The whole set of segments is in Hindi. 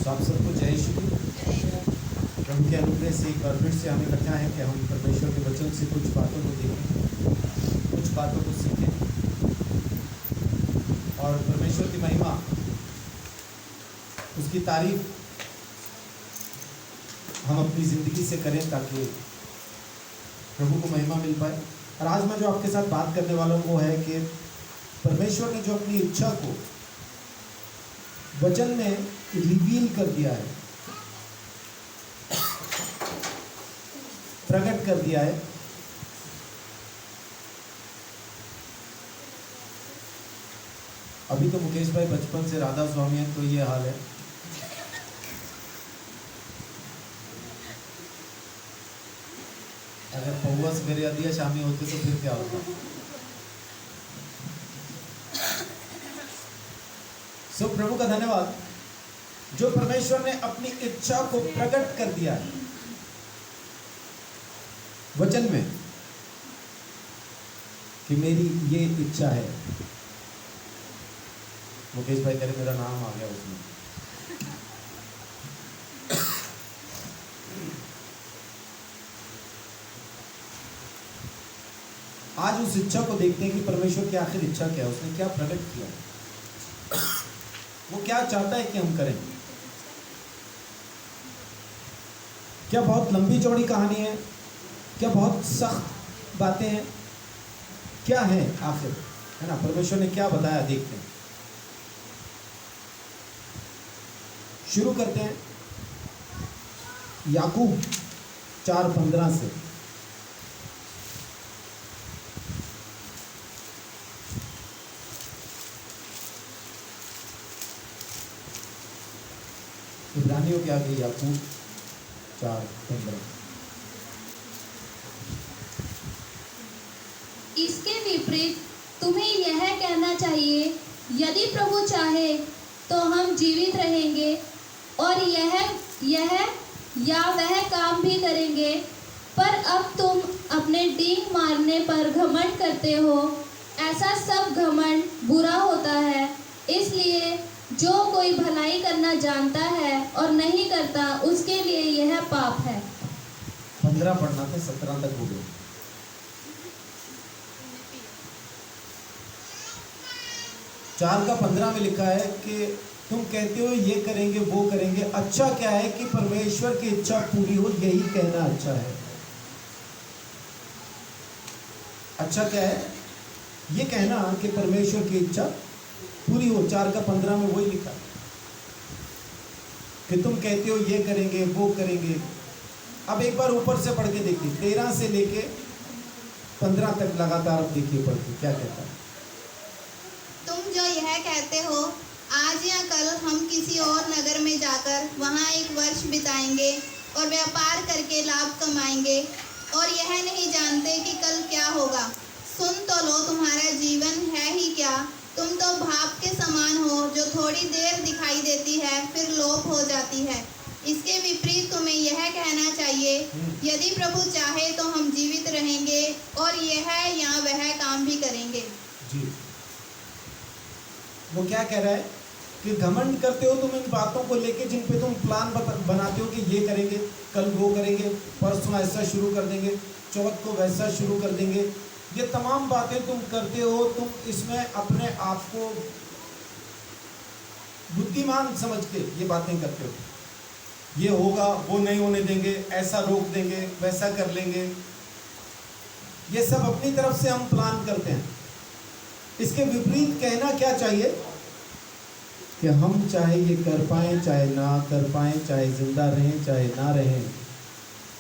तो आप सबको जय श्री प्रभु के अनुग्रह से एक बार फिर से हम इकट्ठा हैं कि हम परमेश्वर के वचन से कुछ बातों को देखें, कुछ बातों को सीखें और परमेश्वर की महिमा, उसकी तारीफ हम अपनी ज़िंदगी से करें ताकि प्रभु को महिमा मिल पाए। और आज मैं जो आपके साथ बात करने वाला हूँ वो है कि परमेश्वर ने जो अपनी इच्छा को वचन में रिवील कर दिया है, प्रकट कर दिया है। अभी तो मुकेश भाई बचपन से राधा स्वामी हैं तो ये हाल है। अगर पौवा सवेरे अधिया शामी होते तो फिर क्या होता। सो प्रभु का धन्यवाद जो परमेश्वर ने अपनी इच्छा को प्रकट कर दिया है वचन में कि मेरी ये इच्छा है। मुकेश भाई करे मेरा नाम आ गया उसमें। आज उस इच्छा को देखते हैं कि परमेश्वर की आखिर इच्छा क्या है, उसने क्या प्रकट किया है, वो क्या चाहता है कि हम करें। क्या बहुत लंबी चौड़ी कहानी है, क्या बहुत सख्त बातें हैं, क्या है आखिर, है ना, परमेश्वर ने क्या बताया, देखते हैं। शुरू करते हैं याकूब 4:15 से। इब्रानियों के आगे याकूब 4:15। इसके विपरीत तुम्हें यह कहना चाहिए, यदि प्रभु चाहे तो हम जीवित रहेंगे और यह या वह काम भी करेंगे। पर अब तुम अपने डींग मारने पर घमंड करते हो। ऐसा सब घमंड बुरा होता है। इसलिए जो कोई भलाई करना जानता है और नहीं करता, उसके लिए यह पाप है। 15 पढ़ना था, 17 तक हो गए। 4:15 में लिखा है कि तुम कहते हो ये करेंगे वो करेंगे। अच्छा क्या है कि परमेश्वर की इच्छा पूरी हो, यही कहना अच्छा है। अच्छा क्या है ये कहना कि परमेश्वर की इच्छा पूरी हो। 4:15 में वही लिखा कि तुम कहते हो ये करेंगे वो करेंगे। अब एक बार ऊपर से पढ़ के देखिए, 13 से लेके 15 तक लगातार अब देखिए पढ़ के क्या कहता है। तुम जो यह कहते हो, आज या कल हम किसी और नगर में जाकर वहाँ 1 वर्ष बिताएंगे और व्यापार करके लाभ कमाएंगे, और यह नहीं जानते कि कल क्या होगा। सुन तो लो, तुम्हारा जीवन है ही क्या। तुम तो भाप के समान हो जो थोड़ी देर दिखाई देती है फिर लोप हो जाती है। इसके विपरीत तुम्हें यह कहना चाहिए, यदि प्रभु चाहे तो हम जीवित रहेंगे और यह या वह काम भी करेंगे। जी, वो क्या कह रहा है कि घमंड करते हो तुम इन बातों को लेके जिन पे तुम प्लान बनाते हो कि ये करेंगे, कल वो करेंगे, परसों ऐसा शुरू कर देंगे, चौथ को वैसा शुरू कर देंगे। ये तमाम बातें तुम करते हो। तुम इसमें अपने आप को बुद्धिमान समझ के ये बातें करते हो। ये होगा, वो नहीं होने देंगे, ऐसा रोक देंगे, वैसा कर लेंगे। ये सब अपनी तरफ से हम प्लान करते हैं। इसके विपरीत कहना क्या चाहिए कि हम चाहे ये कर पाएं चाहे ना कर पाएं, चाहे जिंदा रहें चाहे ना रहें,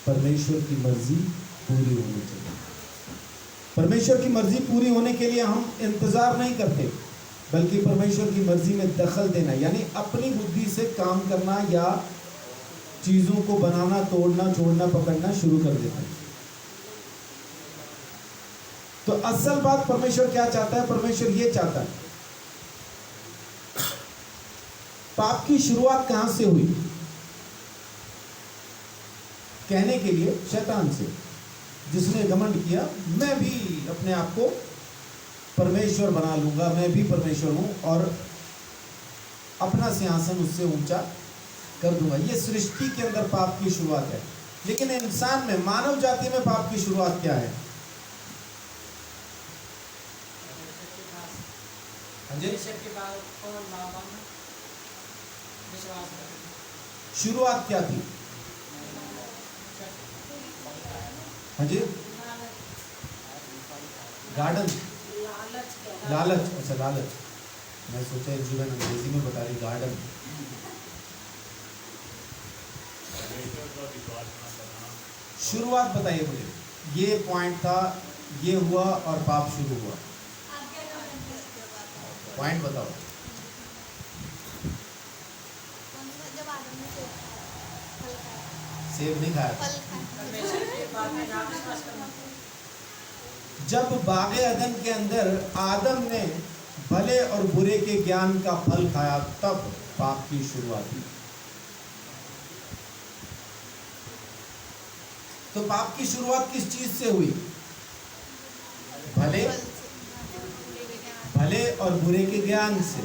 परमेश्वर की मर्जी पूरी होनी चाहिए। परमेश्वर की मर्जी पूरी होने के लिए हम इंतज़ार नहीं करते, बल्कि परमेश्वर की मर्जी में दखल देना, यानी अपनी बुद्धि से काम करना या चीज़ों को बनाना, तोड़ना, छोड़ना, पकड़ना शुरू कर देते हैं। तो असल बात परमेश्वर क्या चाहता है? परमेश्वर ये चाहता है, पाप की शुरुआत कहां से हुई? कहने के लिए शैतान से, जिसने घमंड किया मैं भी अपने आप को परमेश्वर बना लूंगा, मैं भी परमेश्वर हूं और अपना सिंहासन उससे ऊंचा कर दूंगा। ये सृष्टि के अंदर पाप की शुरुआत है। लेकिन इंसान में, मानव जाति में पाप की शुरुआत क्या है? हाँ जी, शुरुआत क्या थी? हाँ जी, गार्डन, लालच। अच्छा, लालच। मैं सोचा जीवन अंग्रेजी में बता रही, गार्डन। शुरुआत बताइए मुझे। ये पॉइंट था, ये हुआ और पाप शुरू हुआ। पॉइंट बताओ। जब आदम ने सेब नहीं खाया था। फल खाया। जब बागे अदन के अंदर आदम ने भले और बुरे के ज्ञान का फल खाया, तब पाप की शुरुआत हुई। तो पाप की शुरुआत किस चीज से हुई? भले और बुरे के ज्ञान से।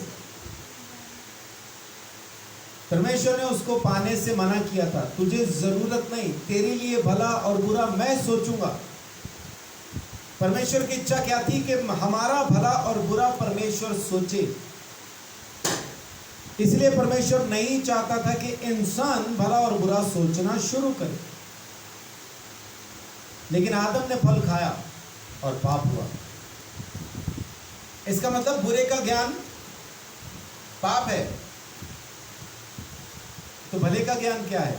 परमेश्वर ने उसको पाने से मना किया था। तुझे जरूरत नहीं, तेरे लिए भला और बुरा मैं सोचूंगा। परमेश्वर की इच्छा क्या थी? कि हमारा भला और बुरा परमेश्वर सोचे। इसलिए परमेश्वर नहीं चाहता था कि इंसान भला और बुरा सोचना शुरू करे। लेकिन आदम ने फल खाया और पाप हुआ। इसका मतलब बुरे का ज्ञान पाप है। तो भले का ज्ञान क्या है?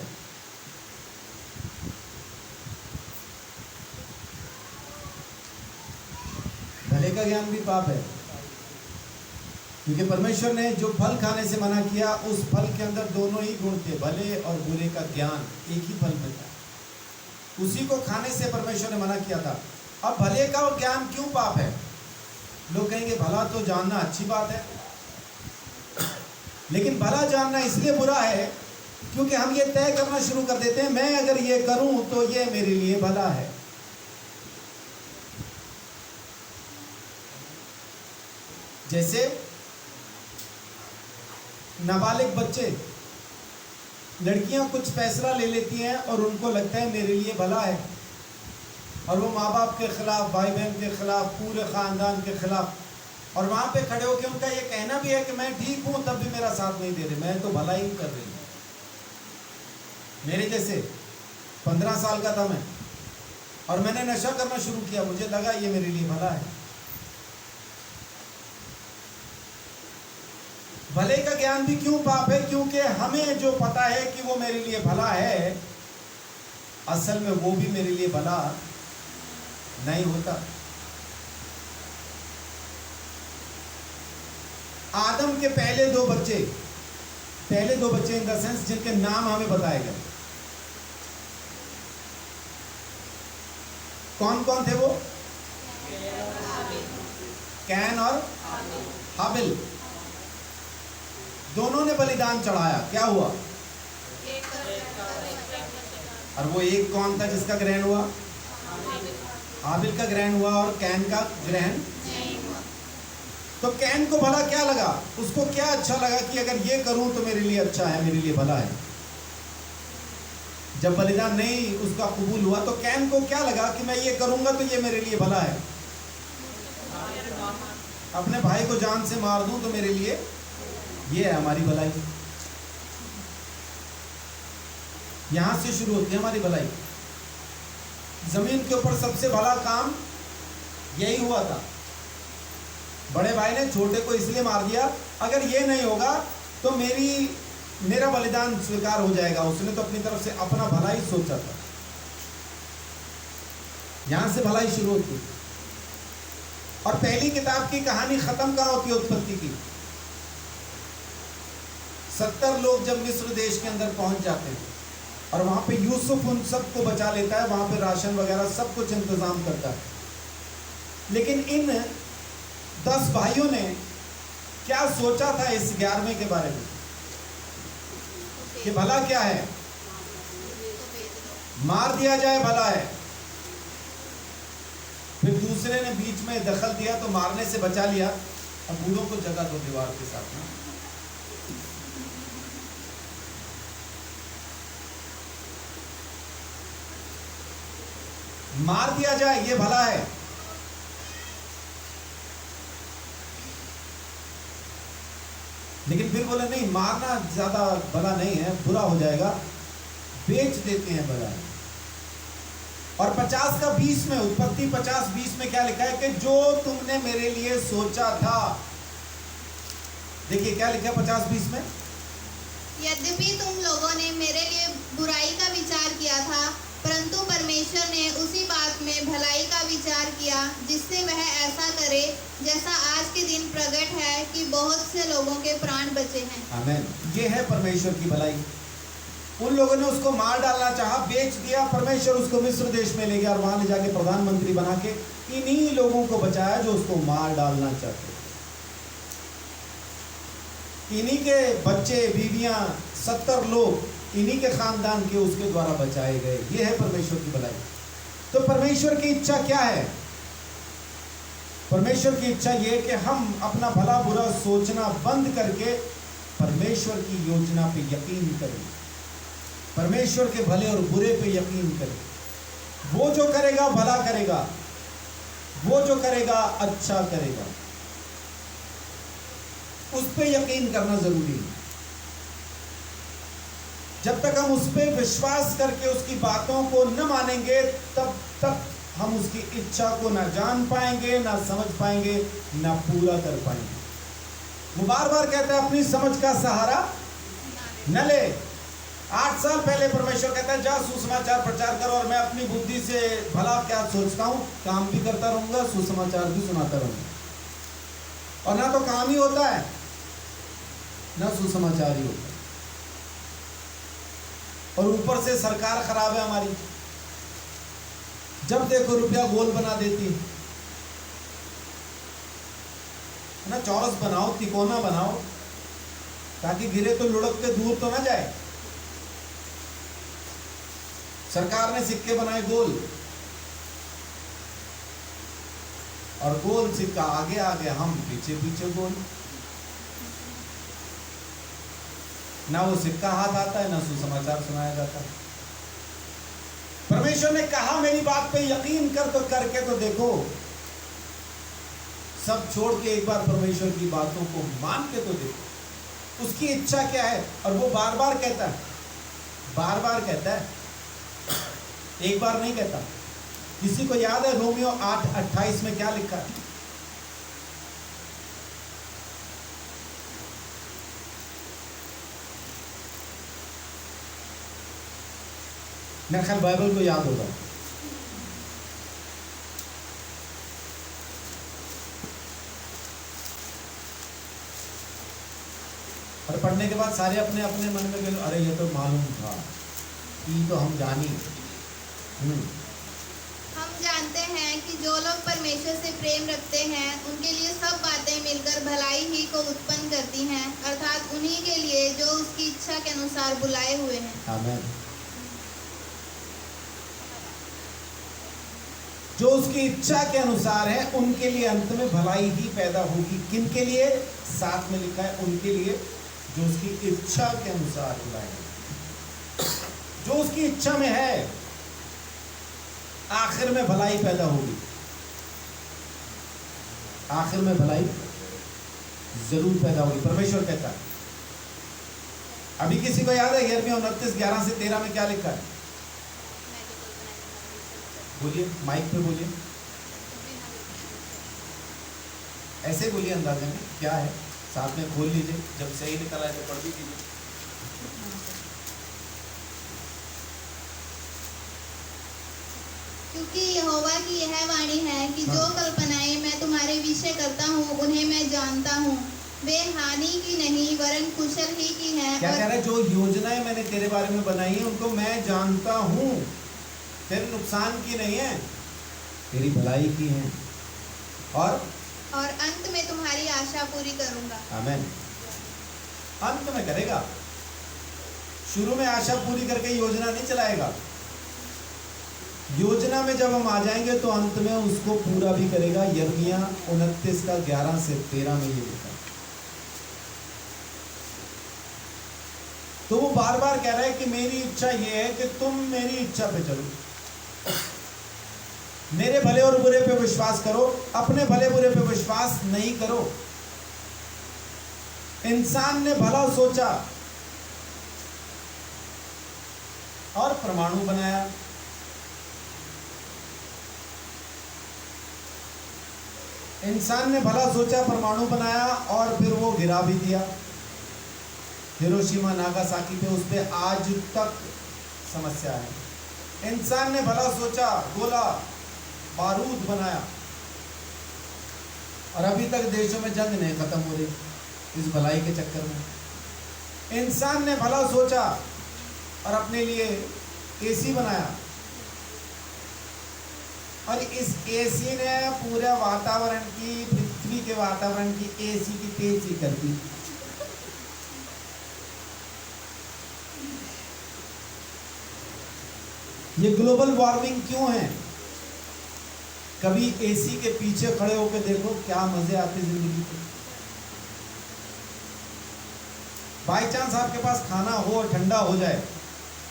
भले का ज्ञान भी पाप है, क्योंकि परमेश्वर ने जो फल खाने से मना किया, उस फल के अंदर दोनों ही गुण थे, भले और बुरे का ज्ञान एक ही फल में था। उसी को खाने से परमेश्वर ने मना किया था। अब भले का ज्ञान क्यों पाप है? लोग कहेंगे भला तो जानना अच्छी बात है, लेकिन भला जानना इसलिए बुरा है क्योंकि हम ये तय करना शुरू कर देते हैं, मैं अगर ये करूं तो ये मेरे लिए भला है। जैसे नाबालिग बच्चे, लड़कियां कुछ फैसला ले लेती हैं और उनको लगता है मेरे लिए भला है, और वो माँ बाप के खिलाफ, भाई बहन के खिलाफ, पूरे खानदान के खिलाफ, और वहां पे खड़े होकर उनका ये कहना भी है कि मैं ठीक हूं, तब भी मेरा साथ नहीं दे रहे, मैं तो भला ही कर रही हूं। मेरे जैसे 15 साल का था मैं, और मैंने नशा करना शुरू किया, मुझे लगा ये मेरे लिए भला है। भले का ज्ञान भी क्यों पाप है? क्योंकि हमें जो पता है कि वो मेरे लिए भला है, असल में वो भी मेरे लिए भला नहीं होता। आदम के पहले दो बच्चे इन द सेंस जिनके नाम हमें बताए गए, कौन कौन थे वो? कैन और हाबिल। दोनों ने बलिदान चढ़ाया। क्या हुआ? और वो एक कौन था जिसका ग्रहण हुआ? हाबिल का ग्रहण हुआ और कैन का ग्रहण। तो कैन को भला क्या लगा? उसको क्या अच्छा लगा कि अगर ये करूं तो मेरे लिए अच्छा है, मेरे लिए भला है। जब बलिदान नहीं उसका कबूल हुआ तो कैन को क्या लगा कि मैं ये करूंगा तो ये मेरे लिए भला है। अपने भाई को जान से मार दूं तो मेरे लिए ये है हमारी भलाई। यहां से शुरू होती है हमारी भलाई। जमीन के ऊपर सबसे भला काम यही हुआ था। बड़े भाई ने छोटे को इसलिए मार दिया, अगर ये नहीं होगा तो मेरा बलिदान स्वीकार हो जाएगा। उसने तो अपनी तरफ से अपना भला ही सोचा था। यहां से भलाई शुरू होती। और पहली किताब की कहानी खत्म कहां होती है? उत्पत्ति की। 70 लोग जब मिस्र देश के अंदर पहुंच जाते हैं और वहां पे यूसुफ उन सबको बचा लेता है, वहां पे राशन वगैरह सब कुछ इंतजाम करता है। लेकिन इन 10 भाइयों ने क्या सोचा था इस 11वें के बारे में कि भला क्या है? मार दिया जाए भला है। फिर दूसरे ने बीच में दखल दिया तो मारने से बचा लिया। अब बूढ़ों को जगह दो दीवार के साथ में। मार दिया जाए ये भला है, लेकिन फिर बोले नहीं मारना ज्यादा भला नहीं है, बुरा हो जाएगा, बेच देते हैं भला है। और 50 का 20 में, उत्पत्ति 50:20 में क्या लिखा है कि जो तुमने मेरे लिए सोचा था। देखिए क्या लिखा है 50:20 में, यद्यपि तुम लोगों ने मेरे लिए बुराई का विचार किया था, परंतु परमेश्वर ने उसी बात में भलाई का विचार किया, जिससे वह ऐसा करे जैसा आज के दिन प्रकट है कि बहुत से लोगों के प्राण बचे हैं। आमीन। ये है परमेश्वर की भलाई। उन लोगों ने उसको मार डालना चाहा, बेच दिया, परमेश्वर उसको मिस्र देश में ले गया और वहां ले जाके प्रधानमंत्री बना के इन्हीं लोगों को बचाया जो उसको मार डालना चाहते। इन्हीं के बच्चे, बीवियां, 70 लोग इन्हीं के खानदान के उसके द्वारा बचाए गए। ये है परमेश्वर की भलाई। तो परमेश्वर की इच्छा क्या है? परमेश्वर की इच्छा ये है कि हम अपना भला बुरा सोचना बंद करके परमेश्वर की योजना पे यकीन करें, परमेश्वर के भले और बुरे पे यकीन करें। वो जो करेगा भला करेगा, वो जो करेगा अच्छा करेगा, उस पे यकीन करना जरूरी है। जब तक हम उस पे विश्वास करके उसकी बातों को न मानेंगे, तब तक हम उसकी इच्छा को ना जान पाएंगे, ना समझ पाएंगे, ना पूरा कर पाएंगे। वो बार बार कहता है अपनी समझ का सहारा न ले। 8 साल पहले परमेश्वर कहता है जा सुसमाचार प्रचार करो, और मैं अपनी बुद्धि से भला क्या सोचता हूं काम भी करता रहूंगा, सुसमाचार भी सुनाता रहूंगा। और ना तो काम ही होता है, ना सुसमाचार ही होता है, और ऊपर से सरकार खराब है हमारी। जब देखो रुपया गोल बना देती है ना, चौरस बनाओ, तिकोना बनाओ, ताकि गिरे तो लुढ़क के दूर तो ना जाए। सरकार ने सिक्के बनाए गोल, और गोल सिक्का आगे आगे, हम पीछे पीछे गोल। ना वो सिक्का हाथ आता है, ना सुसमाचार सुनाया जाता है। परमेश्वर ने कहा मेरी बात पे यकीन कर, तो करके तो देखो। सब छोड़ के एक बार परमेश्वर की बातों को मान के तो देखो उसकी इच्छा क्या है। और वो बार बार कहता है, बार बार कहता है, एक बार नहीं कहता। किसी को याद है रोमियो 8:28 में क्या लिखा है? मेरे ख्याल बाइबल को याद होगा। और पढ़ने के बाद सारे अपने अपने मन में बोले अरे ये तो मालूम था, ये तो हम जानी। हम जानते हैं कि जो लोग परमेश्वर से प्रेम रखते हैं उनके लिए सब बातें मिलकर भलाई ही को उत्पन्न करती हैं, अर्थात उन्हीं के लिए जो उसकी इच्छा के अनुसार बुलाए हुए हैं। आमीन। जो उसकी इच्छा के अनुसार है उनके लिए अंत में भलाई ही पैदा होगी। किन के लिए? साथ में लिखा है उनके लिए जो उसकी इच्छा के अनुसार बुलाए। जो उसकी इच्छा में है आखिर में भलाई पैदा होगी, आखिर में भलाई जरूर पैदा होगी। परमेश्वर कहता है। अभी किसी को याद है यिर्मयाह 29:11-13 में क्या लिखा है? बोलिए, माइक पे बोलिए, ऐसे बोलिए अंदाजे में क्या है, साथ में खोल लीजिए, जब सही निकल आए तो पढ़ भी कीजिए। क्योंकि यहोवा की यह वाणी है कि जो कल्पनाएं मैं तुम्हारे विषय करता हूँ उन्हें मैं जानता हूँ, वे हानि की नहीं वरन कुशल ही की हैं। क्या कह रहा है? जो योजनाएं मैंने तेरे बारे में बनाई है उनको मैं जानता हूँ, तेरे नुकसान की नहीं है, तेरी भलाई की है, और अंत में तुम्हारी आशा पूरी करूंगा। आमीन। अंत में करेगा, शुरू में आशा पूरी करके योजना नहीं चलाएगा। योजना में जब हम आ जाएंगे तो अंत में उसको पूरा भी करेगा। यिर्मयाह 29:11-13 में ये लिखा। तो वो बार बार कह रहा है कि मेरी इच्छा ये है कि तुम मेरी इच्छा पे चलो। मेरे भले और बुरे पे विश्वास करो, अपने भले बुरे पे विश्वास नहीं करो। इंसान ने भला सोचा और परमाणु बनाया। इंसान ने भला सोचा, परमाणु बनाया और फिर वो गिरा भी दिया। हिरोशिमा नागासाकी पे उस पे आज तक समस्या है। इंसान ने भला सोचा, गोला बारूद बनाया और अभी तक देशों में जंग नहीं खत्म हो रही इस भलाई के चक्कर में। इंसान ने भला सोचा और अपने लिए एसी बनाया और इस एसी ने पूरे वातावरण की, पृथ्वी के वातावरण की एसी की तेजी कर दी। ये ग्लोबल वार्मिंग क्यों है? कभी एसी के पीछे खड़े होकर देखो क्या मजे आते जिंदगी के। बाई चांस आपके पास खाना हो और ठंडा हो जाए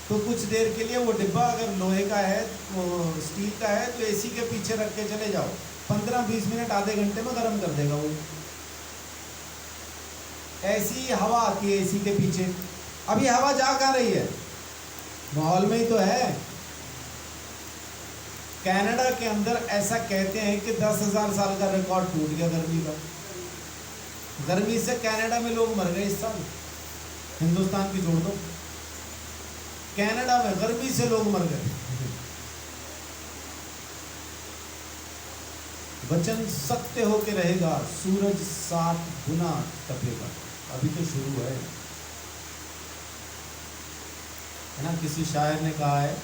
तो कुछ देर के लिए वो डिब्बा अगर लोहे का है, वो स्टील का है, तो एसी के पीछे रख के चले जाओ, 15-20 मिनट आधे घंटे में गर्म कर देगा वो। ऐसी हवा आती है एसी के पीछे। अब ये हवा जा कहाँ रही है? माहौल में ही तो है। कनाडा के अंदर ऐसा कहते हैं कि 10,000 साल का रिकॉर्ड टूट गया गर्मी का। गर्मी से कनाडा में लोग मर गए इस साल। हिंदुस्तान की छोड़ दो, कनाडा में गर्मी से लोग मर गए। वचन सत्य होके रहेगा, सूरज 7 गुना तपेगा। अभी तो शुरू है ना। किसी शायर ने कहा है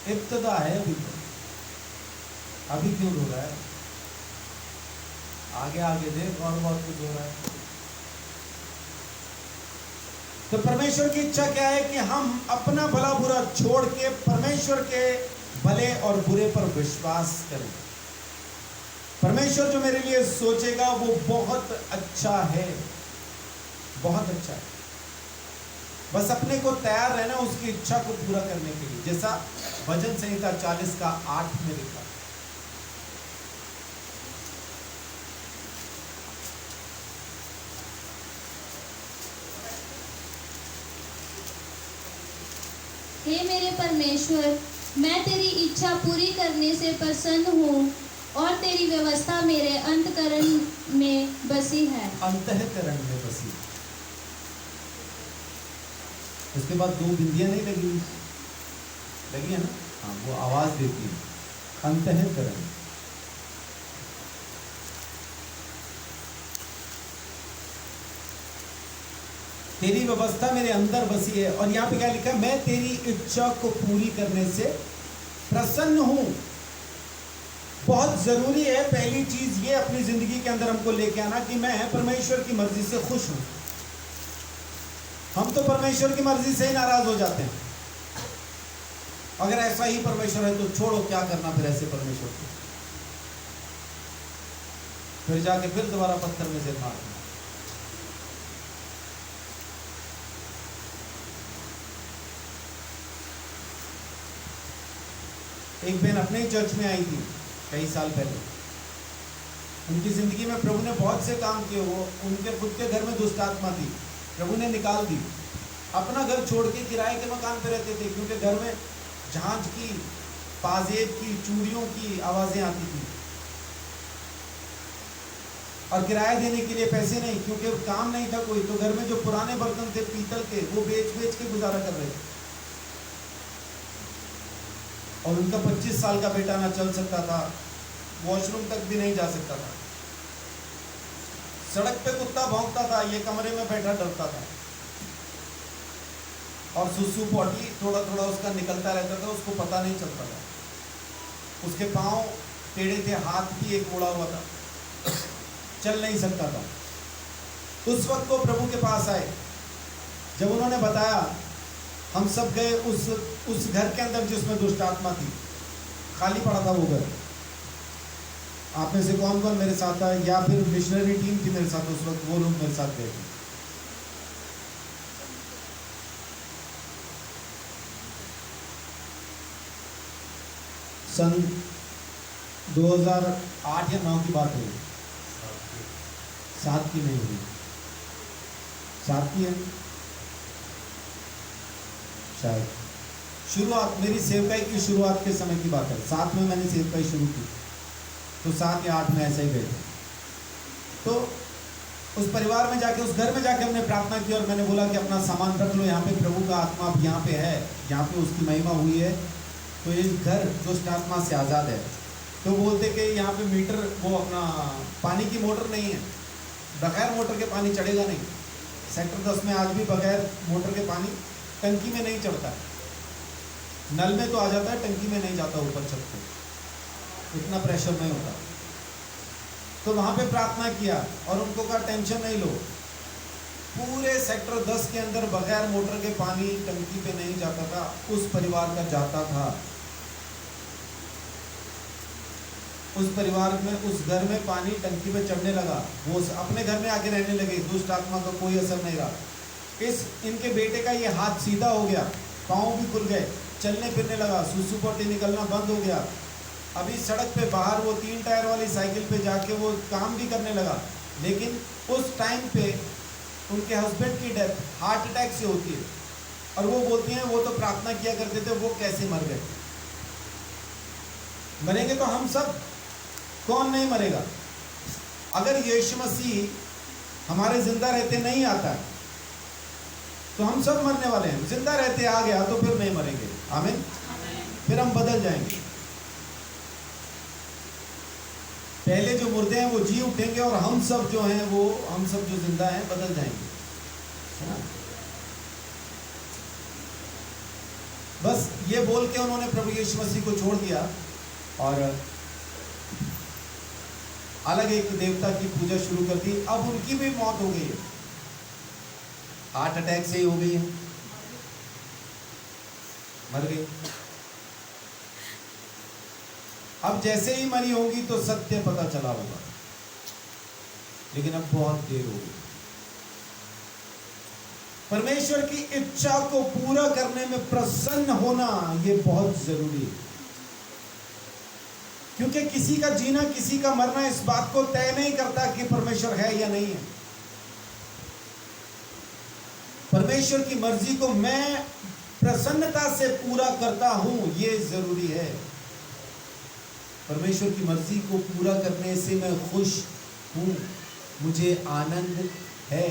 इब्तदा है अभी तो, अभी क्यों रो रहा है? आगे आगे देख और बहुत कुछ हो रहा है। तो परमेश्वर की इच्छा क्या है कि हम अपना भला बुरा छोड़ के परमेश्वर के भले और बुरे पर विश्वास करें। परमेश्वर जो मेरे लिए सोचेगा वो बहुत अच्छा है, बहुत अच्छा है। बस अपने को तैयार रहना उसकी इच्छा को पूरा करने के लिए, जैसा भजन संहिता 40 का 8 में लिखा। हे मेरे परमेश्वर, मैं तेरी इच्छा पूरी करने से प्रसन्न हूँ और तेरी व्यवस्था मेरे अंतःकरण में बसी है। अंतःकरण में बसी। उसके बाद 2 बिंदियां नहीं लगी, लगी है ना? हाँ, वो आवाज देती है अंतःकरण। तेरी व्यवस्था मेरे अंदर बसी है। और यहाँ पे क्या लिखा है? मैं तेरी इच्छा को पूरी करने से प्रसन्न हूं। बहुत जरूरी है पहली चीज ये अपनी जिंदगी के अंदर हमको लेके आना कि मैं परमेश्वर की मर्जी से खुश हूं। हम तो परमेश्वर की मर्जी से ही नाराज हो जाते हैं। अगर ऐसा ही परमेश्वर है तो छोड़ो, क्या करना फिर ऐसे परमेश्वर को। फिर जाके फिर दोबारा पत्थर में से मारना। एक बहन अपने ही चर्च में आई थी कई साल पहले। उनकी जिंदगी में प्रभु ने बहुत से काम किए। वो उनके खुद के घर में दुष्ट आत्मा थी, प्रभु ने निकाल दी। अपना घर छोड़ के किराए के मकान पे रहते थे क्योंकि घर में झांझ की, पाजेब की, चूड़ियों की आवाजें आती थी और किराया देने के लिए पैसे नहीं, क्योंकि काम नहीं था कोई। तो घर में जो पुराने बर्तन थे पीतल के, वो बेच बेच के गुजारा कर रहे थे। और उनका 25 साल का बेटा ना चल सकता था, वॉशरूम तक भी नहीं जा सकता था। सड़क पे कुत्ता भौंकता था, ये कमरे में बैठा डरता था। और सुसु पॉटी थोड़ा थोड़ा उसका निकलता रहता था, उसको पता नहीं चलता था। उसके पांव टेढ़े थे, हाथ भी एक मुड़ा हुआ था, चल नहीं सकता था। उस वक्त वो प्रभु के पास आए। जब उन्होंने बताया, हम सब गए उस घर के अंदर जिसमें दुष्ट आत्मा थी। खाली पड़ा था वो घर। आप में से कौन कौन मेरे साथ था, या फिर मिशनरी टीम थी मेरे साथ उस वक्त, वो लोग मेरे साथ गए थे। सन 2008 या 9 की बात हुई, 7 की नहीं हुई, 7 की है शायद। शुरुआत मेरी सेवकाई की शुरुआत के समय की बात है, 7 में मैंने सेवकाई शुरू की, तो 7 या 8 में ऐसा ही गए थे। तो उस परिवार में जाके, उस घर में जाके हमने प्रार्थना की और मैंने बोला कि अपना सामान रख लो, यहाँ पे प्रभु का आत्मा अब यहाँ पे है, यहाँ पे उसकी महिमा हुई है, तो ये घर दुष्ट आत्मा से आज़ाद है। तो बोलते कि यहाँ पे मीटर, वो अपना पानी की मोटर नहीं है, बगैर मोटर के पानी चढ़ेगा नहीं। सेक्टर 10 में आज भी बगैर मोटर के पानी टंकी में नहीं चढ़ता, नल में तो आ जाता है, टंकी में नहीं जाता ऊपर छत पे, इतना प्रेशर नहीं होता। तो वहाँ पे प्रार्थना किया और उनको कहा टेंशन नहीं लो, पूरे सेक्टर 10 के अंदर बगैर मोटर के पानी टंकी पे नहीं जाता था, उस परिवार का जाता था। उस परिवार में, उस घर में पानी टंकी पे चढ़ने लगा, वो अपने घर में आके रहने लगे, दुष्ट आत्मा का कोई असर नहीं रहा। इनके बेटे का ये हाथ सीधा हो गया, पाँव भी खुल गए, चलने फिरने लगा, सुसु पोटी निकलना बंद हो गया। अभी सड़क पे बाहर वो 3 टायर वाली साइकिल पे जाके वो काम भी करने लगा। लेकिन उस टाइम पे उनके हस्बैंड की डेथ हार्ट अटैक से होती है, और वो बोलती हैं वो तो प्रार्थना किया करते थे, वो कैसे मर गए। मरेंगे तो हम सब, कौन नहीं मरेगा। अगर यीशु मसीह हमारे जिंदा रहते नहीं आता है तो हम सब मरने वाले हैं। जिंदा रहते आ गया तो फिर नहीं मरेंगे, आमीन। फिर हम बदल जाएंगे। पहले जो मुर्दे हैं वो जी उठेंगे और हम सब जो हैं, वो हम सब जो जिंदा हैं बदल जाएंगे। बस ये बोल के उन्होंने प्रभु यीशु मसीह को छोड़ दिया और अलग एक देवता की पूजा शुरू कर दी। अब उनकी भी मौत हो गई है, हार्ट अटैक से ही हो गई है, मर गई। अब जैसे ही मरी होगी तो सत्य पता चला होगा, लेकिन अब बहुत देर हो गई। परमेश्वर की इच्छा को पूरा करने में प्रसन्न होना ये बहुत जरूरी है, क्योंकि किसी का जीना किसी का मरना इस बात को तय नहीं करता कि परमेश्वर है या नहीं है। परमेश्वर की मर्जी को मैं प्रसन्नता से पूरा करता हूं, ये जरूरी है। परमेश्वर की मर्जी को पूरा करने से मैं खुश हूं, मुझे आनंद है,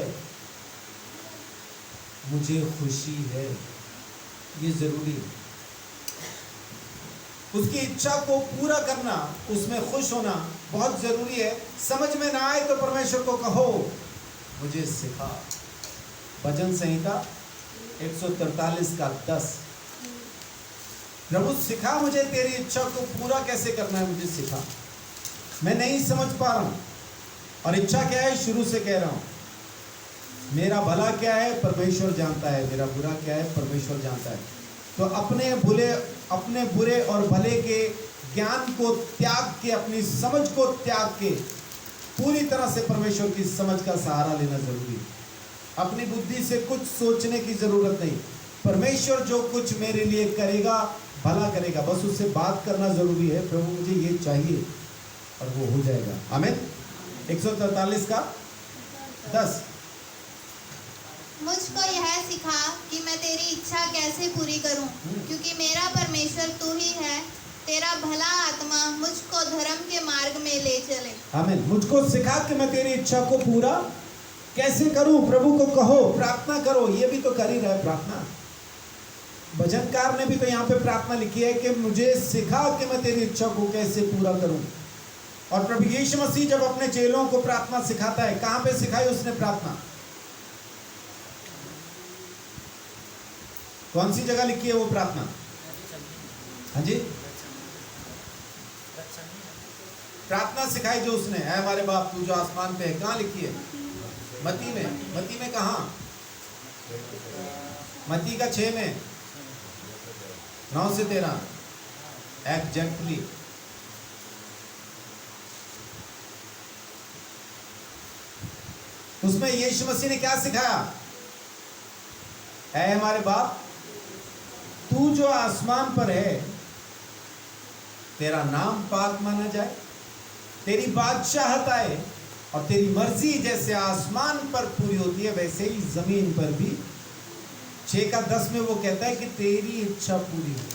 मुझे खुशी है, ये जरूरी है। उसकी इच्छा को पूरा करना, उसमें खुश होना बहुत जरूरी है। समझ में ना आए तो परमेश्वर को कहो मुझे सिखा। भजन संहिता 143 का 10, प्रभु सिखा मुझे तेरी इच्छा को पूरा कैसे करना है, मुझे सिखा, मैं नहीं समझ पा रहा हूं। और इच्छा क्या है, शुरू से कह रहा हूं, मेरा भला क्या है परमेश्वर जानता है, मेरा बुरा क्या है परमेश्वर जानता है। तो अपने बुरे और भले के ज्ञान को त्याग के, अपनी समझ को त्याग के पूरी तरह से परमेश्वर की समझ का सहारा लेना जरूरी है। अपनी बुद्धि से कुछ सोचने की जरूरत नहीं। परमेश्वर जो कुछ मेरे लिए करेगा भला करेगा, बस उससे बात करना जरूरी है, प्रभु मुझे ये चाहिए, और वो हो जाएगा। आमीन। 143 का 10, मुझको यह सिखा कि मैं तेरी इच्छा कैसे पूरी करूं, क्योंकि मेरा परमेश्वर तू ही है। तेरा भला आत्मा मुझको धर्म के मार्ग में ले चले। आमीन। मुझको सिखा कि मैं तेरी इच्छा को पूरा कैसे करूं। प्रभु को कहो, प्रार्थना करो। ये भी तो कर ही रहा है प्रार्थना। भजनकार ने भी तो यहाँ पे प्रार्थना लिखी है कि मुझे सिखा कि मैं तेरी इच्छा को कैसे पूरा करूं। और प्रभु यीशु मसीह जब अपने चेलों को प्रार्थना सिखाता है, कहाँ पे सिखाई उसने प्रार्थना? कौन सी जगह लिखी है वो प्रार्थना? हाँ जी, प्रार्थना सिखाई जो उसने, है हमारे बाप तू जो आसमान पे है, कहाँ लिखी है? मत्ती में। मत्ती में कहाँ? मत्ती का 6 में 9 से 13 एग्जैक्टली। उसमें यीशु मसीह ने क्या सिखाया? है हमारे बाप तू जो आसमान पर है, तेरा नाम पाक माना जाए, तेरी बादशाहत आए और तेरी मर्जी जैसे आसमान पर पूरी होती है वैसे ही जमीन पर भी। 6:10 में वो कहता है कि तेरी इच्छा पूरी हो।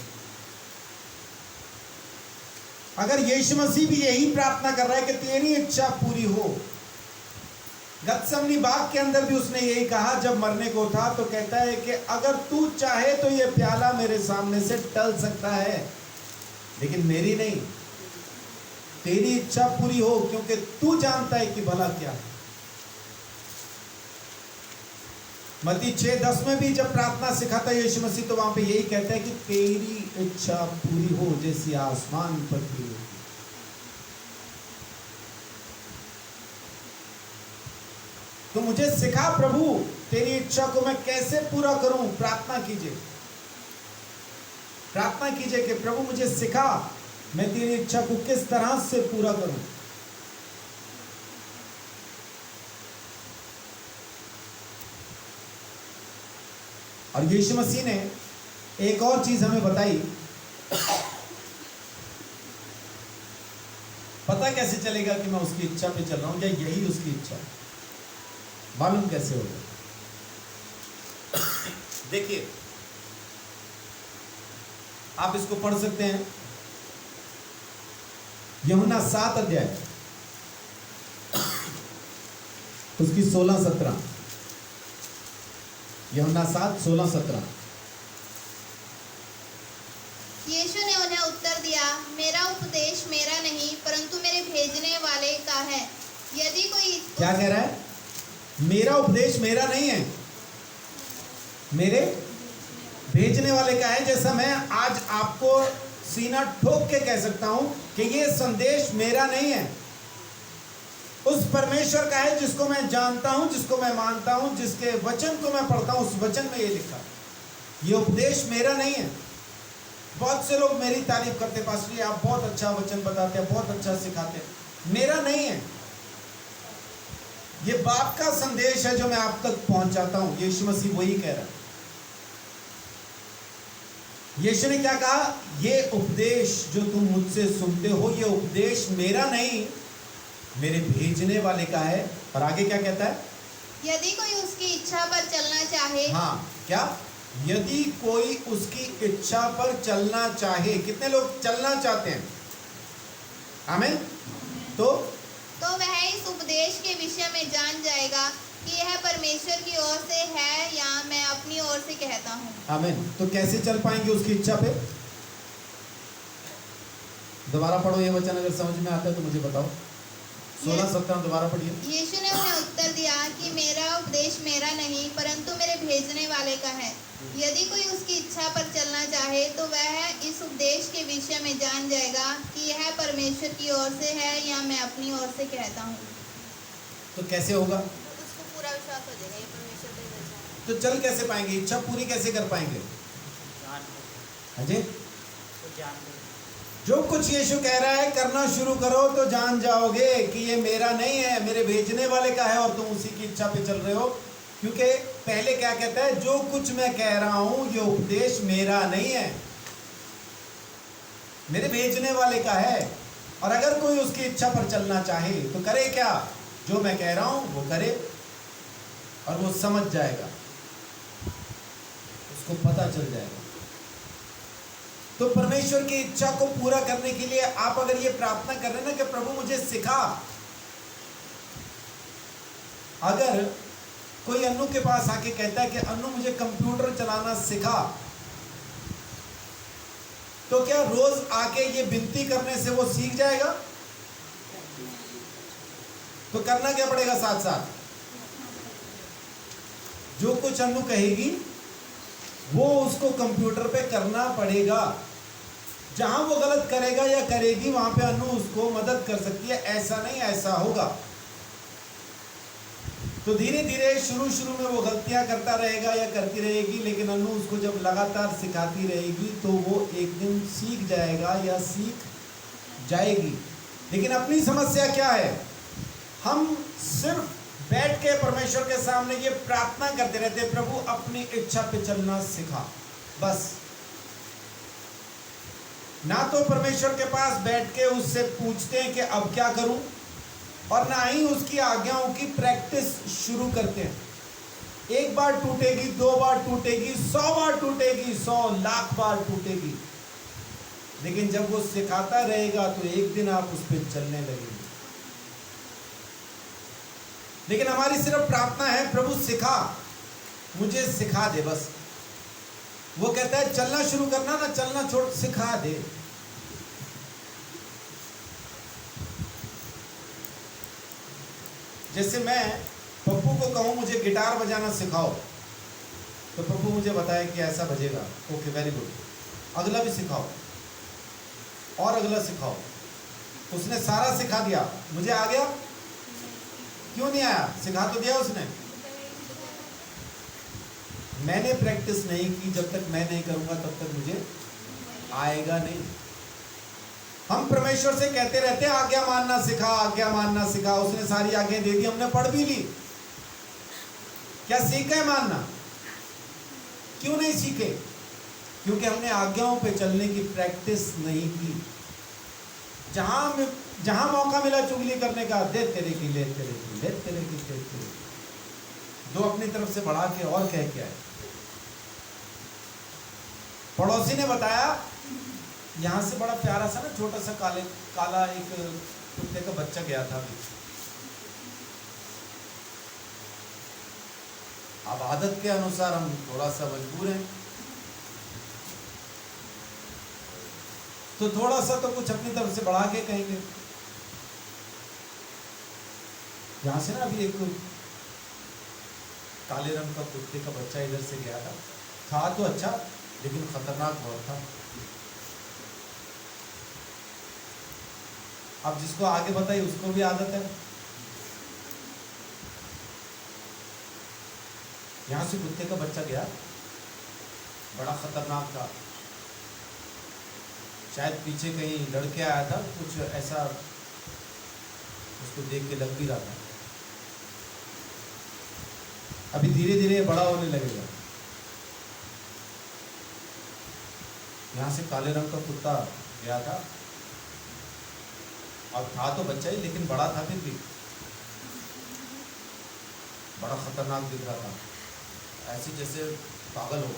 अगर यीशु मसीह भी यही प्रार्थना कर रहा है कि तेरी इच्छा पूरी हो, गत्समनी बाग के अंदर भी उसने यही कहा जब मरने को था, तो कहता है कि अगर तू चाहे तो ये प्याला मेरे सामने से टल सकता है, लेकिन मेरी नहीं, तेरी इच्छा पूरी हो, क्योंकि तू जानता है कि भला क्या है। मत्ती 6:10 में भी जब प्रार्थना सिखाता है यीशु मसीह, तो वहां पे यही कहता है कि तेरी इच्छा पूरी हो जैसी आसमान पर पूरी हो। तो मुझे सिखा प्रभु, तेरी इच्छा को मैं कैसे पूरा करूं। प्रार्थना कीजिए, प्रार्थना कीजिए कि प्रभु मुझे सिखा, मैं तेरी इच्छा को किस तरह से पूरा करूं। और यीशु मसीह ने एक और चीज हमें बताई। पता कैसे चलेगा कि मैं उसकी इच्छा पे चल रहा हूं या यही उसकी इच्छा है? मालूम कैसे होगा? देखिए, आप इसको पढ़ सकते हैं, यूहन्ना 7 अध्याय उसकी 16-17। यूहन्ना 7:16-17। यीशु ने उन्हें उत्तर दिया, मेरा उपदेश मेरा नहीं परंतु मेरे भेजने वाले का है। यदि कोई क्या कह रहा है? मेरा उपदेश मेरा नहीं है, मेरे भेजने वाले का है। जैसा मैं आज आपको सीना ठोक के कह सकता हूं कि ये संदेश मेरा नहीं है, उस परमेश्वर का है जिसको मैं जानता हूं, जिसको मैं मानता हूं, जिसके वचन को मैं पढ़ता हूं, उस वचन में ये लिखा है। ये उपदेश मेरा नहीं है। बहुत से लोग मेरी तारीफ करते, पास्टर जी आप बहुत अच्छा वचन बताते हैं, बहुत अच्छा सिखाते हैं। मेरा नहीं है, ये बाप का संदेश है जो मैं आप तक पहुंचाता हूं। यीशु मसीह वही कह रहा है। यीशु ने क्या कहा? ये उपदेश जो तुम मुझसे सुनते हो, ये उपदेश मेरा नहीं, मेरे भेजने वाले का है। और आगे क्या कहता है? यदि कोई उसकी इच्छा पर चलना चाहे। हाँ, क्या? यदि कोई उसकी इच्छा पर चलना चाहे। कितने लोग चलना चाहते हैं? आमीन। तो वह इस उपदेश के विषय में जान जाएगा कि यह परमेश्वर की ओर से है या मैं अपनी ओर से कहता हूँ। आमीन। तो कैसे चल पाएंगे उसकी इच्छा पे? दोबारा पढ़ो ये वचन, अगर समझ में आता है तो मुझे बताओ। 16-17 दोबारा पढ़िए। यीशु ने उन्हें उत्तर दिया कि मेरा उपदेश मेरा नहीं परंतु मेरे भेजने वाले का है। यदि कोई उसकी इच्छा पर चलना चाहे तो वह इस उपदेश के विषय में जान जाएगा कि यह परमेश्वर की ओर से है या मैं अपनी ओर से कहता हूँ। तो कैसे होगा? उसको पूरा विश्वास हो जाएगा ये परमेश्वर का ही वचन है। तो चल कैसे पाएंगे? इच्छा पूरी कैसे कर पाएंगे? अजय, जो कुछ यीशु कह रहा है करना शुरू करो तो जान जाओगे कि ये मेरा नहीं है, मेरे भेजने वाले का है, और तुम उसी की इच्छा पे चल रहे हो। क्योंकि पहले क्या कहता है? जो कुछ मैं कह रहा हूं ये उपदेश मेरा नहीं है, मेरे भेजने वाले का है। और अगर कोई उसकी इच्छा पर चलना चाहे तो करे क्या? जो मैं कह रहा हूं वो करे, और वो समझ जाएगा, उसको पता चल जाएगा। तो परमेश्वर की इच्छा को पूरा करने के लिए आप अगर ये प्रार्थना कर रहे हैं ना कि प्रभु मुझे सिखा। अगर कोई अन्नू के पास आके कहता है कि अन्नू मुझे कंप्यूटर चलाना सिखा, तो क्या रोज आके ये विनती करने से वो सीख जाएगा? तो करना क्या पड़ेगा? साथ साथ जो कुछ अन्नू कहेगी वो उसको कंप्यूटर पे करना पड़ेगा। जहां वो गलत करेगा या करेगी वहां पे अन्नू उसको मदद कर सकती है। ऐसा नहीं, ऐसा होगा। तो धीरे धीरे शुरू में वो गलतियां करता रहेगा या करती रहेगी, लेकिन अन्नू उसको जब लगातार सिखाती रहेगी तो वो एक दिन सीख जाएगा या सीख जाएगी। लेकिन अपनी समस्या क्या है? हम सिर्फ बैठ के परमेश्वर के सामने ये प्रार्थना करते रहते, प्रभु अपनी इच्छा पे चलना सिखा, बस। ना तो परमेश्वर के पास बैठ के उससे पूछते हैं कि अब क्या करूं, और ना ही उसकी आज्ञाओं की प्रैक्टिस शुरू करते हैं। एक बार टूटेगी, 2 बार टूटेगी, 100 बार टूटेगी, 100 लाख बार टूटेगी, लेकिन जब वो सिखाता रहेगा तो एक दिन आप उस पर चलने लगेंगे। लेकिन हमारी सिर्फ प्रार्थना है, प्रभु सिखा, मुझे सिखा दे बस। वो कहता है चलना शुरू करना ना, चलना छोड़, सिखा दे। जैसे मैं पप्पू को कहूं मुझे गिटार बजाना सिखाओ, तो पप्पू मुझे बताए कि ऐसा बजेगा, ओके वेरी गुड, अगला भी सिखाओ और अगला सिखाओ। उसने सारा सिखा दिया, मुझे आ गया? क्यों नहीं आया? सिखा तो दिया उसने। मैंने प्रैक्टिस नहीं की, जब तक मैं नहीं करूंगा तब तक मुझे आएगा नहीं। हम परमेश्वर से कहते रहते हैं आज्ञा मानना सिखा, आज्ञा मानना सिखा। उसने सारी आज्ञा दे दी, हमने पढ़ भी ली, क्या सीखा है मानना? क्यों नहीं सीखे? क्योंकि हमने आज्ञाओं पे चलने की प्रैक्टिस नहीं की। जहां मौका मिला चुगली करने का, दे तेरे की, ले तेरे की, ले तेरे की, ले तेरे की, दो अपनी तरफ से बढ़ा के और कह के आए। पड़ोसी ने बताया यहाँ से बड़ा प्यारा सा ना छोटा सा काला एक कुत्ते का बच्चा गया था अभी। अब आदत के अनुसार हम थोड़ा सा मजबूर हैं, तो थोड़ा सा तो कुछ अपनी तरफ से बढ़ा के कहेंगे। यहाँ से ना अभी एक काले रंग का कुत्ते का बच्चा इधर से गया था तो अच्छा, लेकिन खतरनाक बहुत था। अब जिसको आगे बताइए उसको भी आदत है। यहां से कुत्ते का बच्चा गया, बड़ा खतरनाक था, शायद पीछे कहीं लड़के आया था, कुछ ऐसा उसको देख के लग भी रहा था। अभी धीरे धीरे बड़ा होने लगेगा। यहां से काले रंग का कुत्ता गया था, और था तो बच्चा ही लेकिन बड़ा था, फिर भी बड़ा खतरनाक दिख रहा था, ऐसे जैसे पागल हो।